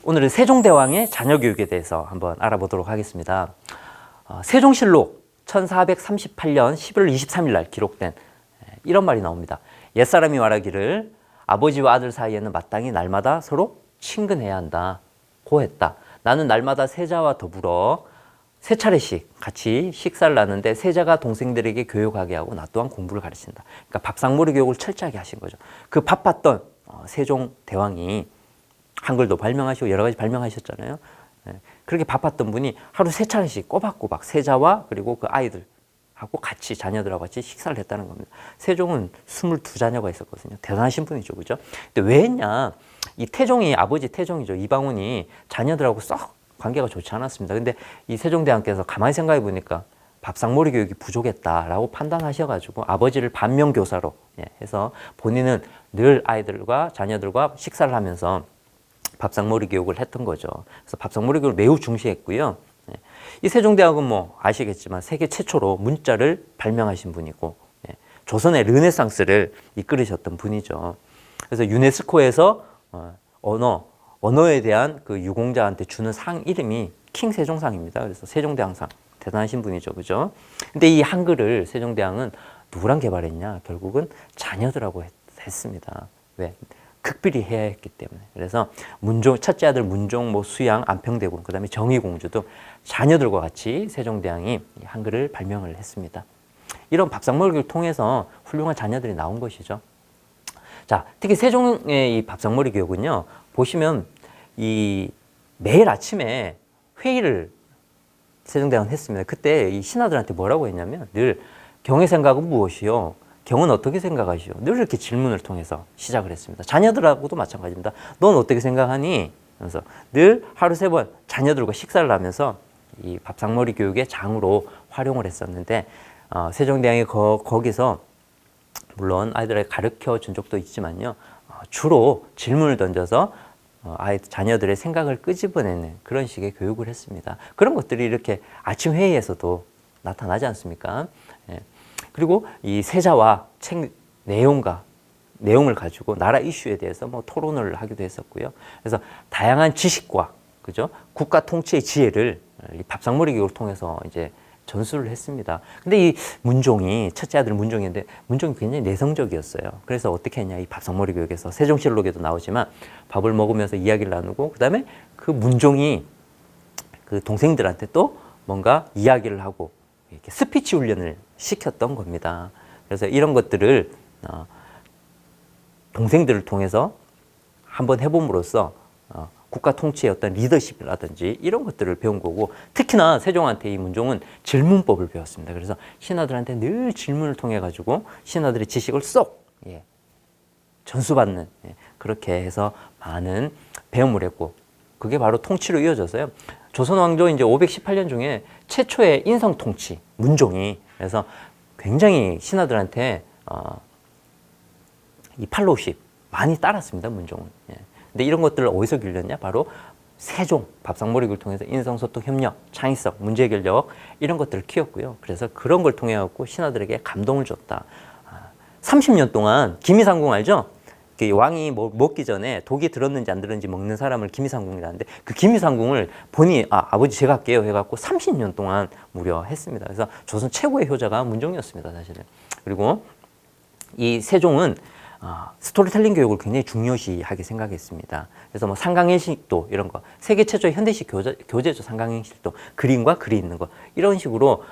오늘은 세종대왕의 자녀 교육에 대해서 한번 알아보도록 하겠습니다. 세종실록 1438년 11월 23일 날 기록된 이런 말이 나옵니다. 옛사람이 말하기를 아버지와 아들 사이에는 마땅히 날마다 서로 친근해야 한다. 고했다. 나는 날마다 세자와 더불어 세 차례씩 같이 식사를 하는데 세자가 동생들에게 교육하게 하고 나 또한 공부를 가르친다. 그러니까 밥상머리 교육을 철저하게 하신 거죠. 그 바빴던 세종대왕이 한글도 발명하시고 여러 가지 발명하셨잖아요. 그렇게 바빴던 분이 하루 세 차례씩 꼬박꼬박 세자와 그리고 그 아이들하고 같이 자녀들하고 같이 식사를 했다는 겁니다. 세종은 22자녀가 있었거든요. 대단하신 분이죠. 그죠? 근데 왜 했냐? 이 태종이 아버지 태종이죠. 이방원이 자녀들하고 썩 관계가 좋지 않았습니다. 근데 이 세종대왕께서 가만히 생각해 보니까 밥상머리 교육이 부족했다라고 판단하셔가지고 아버지를 반면교사로 해서 본인은 늘 아이들과 자녀들과 식사를 하면서 밥상머리 교육을 했던 거죠. 그래서 밥상머리 교육을 매우 중시했고요. 이 세종대왕은 뭐 아시겠지만 세계 최초로 문자를 발명하신 분이고 조선의 르네상스를 이끌으셨던 분이죠. 그래서 유네스코에서 언어에 대한 그 유공자한테 주는 상 이름이 킹 세종상입니다. 그래서 세종대왕상 대단하신 분이죠, 그죠? 근데 이 한글을 세종대왕은 누구랑 개발했냐? 결국은 자녀들하고 했습니다. 왜? 극비리 해야 했기 때문에. 그래서 문종, 첫째 아들 문종, 수양, 안평대군, 그다음에 정의공주 등 자녀들과 같이 세종대왕이 한글을 발명을 했습니다. 이런 밥상머리를 통해서 훌륭한 자녀들이 나온 것이죠. 자, 특히 세종의 이 밥상머리 교육은요, 보시면 이 매일 아침에 회의를 세종대왕은 했습니다. 그때 이 신하들한테 뭐라고 했냐면 늘 경의 생각은 무엇이요? 경은 어떻게 생각하시오? 늘 이렇게 질문을 통해서 시작을 했습니다. 자녀들하고도 마찬가지입니다. 넌 어떻게 생각하니? 그래서 늘 하루 3번 자녀들과 식사를 하면서 이 밥상머리 교육의 장으로 활용을 했었는데 세종대왕이 거기서 물론 아이들에게 가르쳐 준 적도 있지만요. 주로 질문을 던져서 자녀들의 생각을 끄집어내는 그런 식의 교육을 했습니다. 그런 것들이 이렇게 아침 회의에서도 나타나지 않습니까? 그리고 이 세자와 책 내용을 가지고 나라 이슈에 대해서 토론을 하기도 했었고요. 그래서 다양한 지식과 그죠? 국가 통치의 지혜를 이 밥상머리 교육을 통해서 이제 전수를 했습니다. 근데 이 문종이 첫째 아들 문종인데 문종이 굉장히 내성적이었어요. 그래서 어떻게 했냐? 이 밥상머리 교육에서 세종실록에도 나오지만 밥을 먹으면서 이야기를 나누고 그다음에 그 문종이 그 동생들한테 또 뭔가 이야기를 하고 이렇게 스피치 훈련을 시켰던 겁니다. 그래서 이런 것들을 동생들을 통해서 한번 해봄으로써 국가 통치의 어떤 리더십이라든지 이런 것들을 배운 거고 특히나 세종한테 이 문종은 질문법을 배웠습니다. 그래서 신하들한테 늘 질문을 통해 가지고 신하들의 지식을 쏙 전수받는 그렇게 해서 많은 배움을 했고 그게 바로 통치로 이어져서요. 조선 왕조 이제 518년 중에 최초의 인성 통치 문종이 그래서 굉장히 신하들한테 이 팔로우십 많이 따랐습니다. 문종은. 근데 이런 것들을 어디서 길렀냐? 바로 세종 밥상머리 교육을 통해서 인성소통, 협력, 창의성, 문제해결력 이런 것들을 키웠고요. 그래서 그런 걸 통해 갖고 신하들에게 감동을 줬다. 30년 동안 기미상궁 알죠? 왕이 먹기 전에 독이 들었는지 안 들었는지 먹는 사람을 기미상궁이라는데 그 기미상궁을 본인이 아버지 제가 할게요 해갖고 30년 동안 무려 했습니다. 그래서 조선 최고의 효자가 문종이었습니다. 사실은. 그리고 이 세종은 스토리텔링 교육을 굉장히 중요시하게 생각했습니다. 그래서 상강행식도 이런 거 세계 최초의 현대식 교재죠. 상강행식도 그림과 글이 있는 거 이런 식으로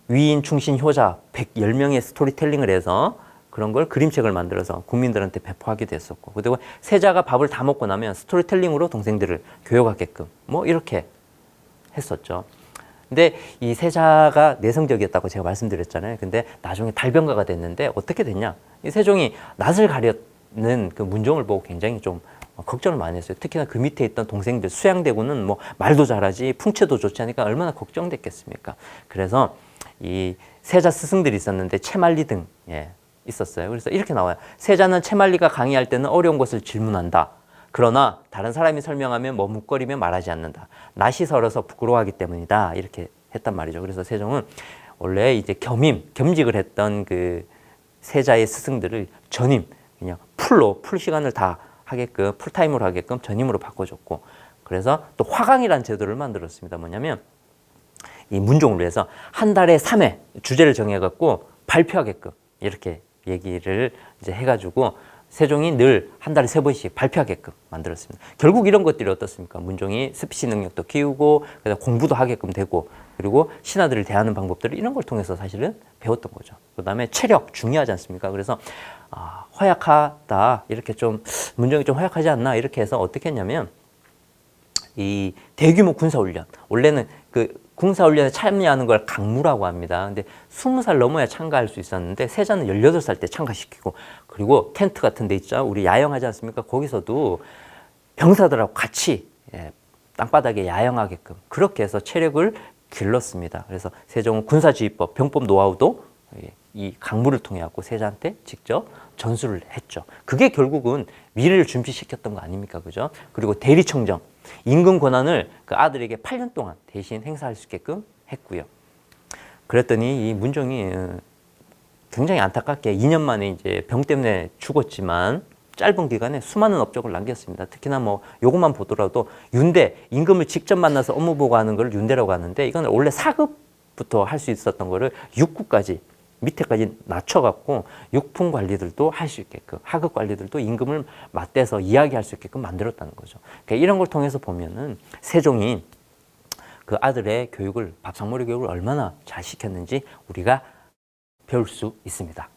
위인, 충신, 효자 110명의 스토리텔링을 해서 그런 걸 그림책을 만들어서 국민들한테 배포하기도 했었고 그리고 세자가 밥을 다 먹고 나면 스토리텔링으로 동생들을 교육하게끔 이렇게 했었죠. 근데 이 세자가 내성적이었다고 제가 말씀드렸잖아요. 근데 나중에 달변가가 됐는데 어떻게 됐냐? 이 세종이 낯을 가렸는 그 문종을 보고 굉장히 좀 걱정을 많이 했어요. 특히나 그 밑에 있던 동생들 수양대군은 말도 잘하지 풍채도 좋지 않으니까 얼마나 걱정됐겠습니까? 그래서 이 세자 스승들이 있었는데 채말리 등 있었어요. 그래서 이렇게 나와요. 세자는 채말리가 강의할 때는 어려운 것을 질문한다. 그러나 다른 사람이 설명하면 머뭇거리며 말하지 않는다. 낯이 설어서 부끄러워하기 때문이다. 이렇게 했단 말이죠. 그래서 세종은 원래 이제 겸직을 했던 그 세자의 스승들을 전임 그냥 풀 시간을 다 하게끔 풀타임으로 하게끔 전임으로 바꿔줬고 그래서 또 화강이라는 제도를 만들었습니다. 뭐냐면 이 문종을 위해서 한 달에 3회 주제를 정해갖고 발표하게끔 이렇게 얘기를 이제 해가지고 세종이 늘 한 달에 3번씩 발표하게끔 만들었습니다. 결국 이런 것들이 어떻습니까? 문종이 스피치 능력도 키우고 그래서 공부도 하게끔 되고 그리고 신하들을 대하는 방법들을 이런 걸 통해서 사실은 배웠던 거죠. 그다음에 체력 중요하지 않습니까? 그래서 허약하다 이렇게 좀 문종이 좀 허약하지 않나 이렇게 해서 어떻게 했냐면 이 대규모 군사훈련 원래는 그 군사훈련에 참여하는 걸 강무라고 합니다. 근데 20살 넘어야 참가할 수 있었는데 세자는 18살 때 참가시키고 그리고 텐트 같은 데 있죠. 우리 야영하지 않습니까? 거기서도 병사들하고 같이 땅바닥에 야영하게끔 그렇게 해서 체력을 길렀습니다. 그래서 세종은 군사지휘법, 병법 노하우도 이 강무를 통해 갖고 세자한테 직접 전수를 했죠. 그게 결국은 미래를 준비시켰던 거 아닙니까? 그죠? 그리고 대리청정, 임금 권한을 그 아들에게 8년 동안 대신 행사할 수 있게끔 했고요. 그랬더니 이 문종이 굉장히 안타깝게 2년 만에 이제 병 때문에 죽었지만 짧은 기간에 수많은 업적을 남겼습니다. 특히나 뭐 요것만 보더라도 윤대, 임금을 직접 만나서 업무 보고하는 걸 윤대라고 하는데 이건 원래 4급부터 할 수 있었던 거를 6급까지 밑에까지 낮춰갖고 육품 관리들도 할 수 있게끔 하급 관리들도 임금을 맞대서 이야기할 수 있게끔 만들었다는 거죠. 그러니까 이런 걸 통해서 보면은 세종이 그 아들의 교육을 밥상머리 교육을 얼마나 잘 시켰는지 우리가 배울 수 있습니다.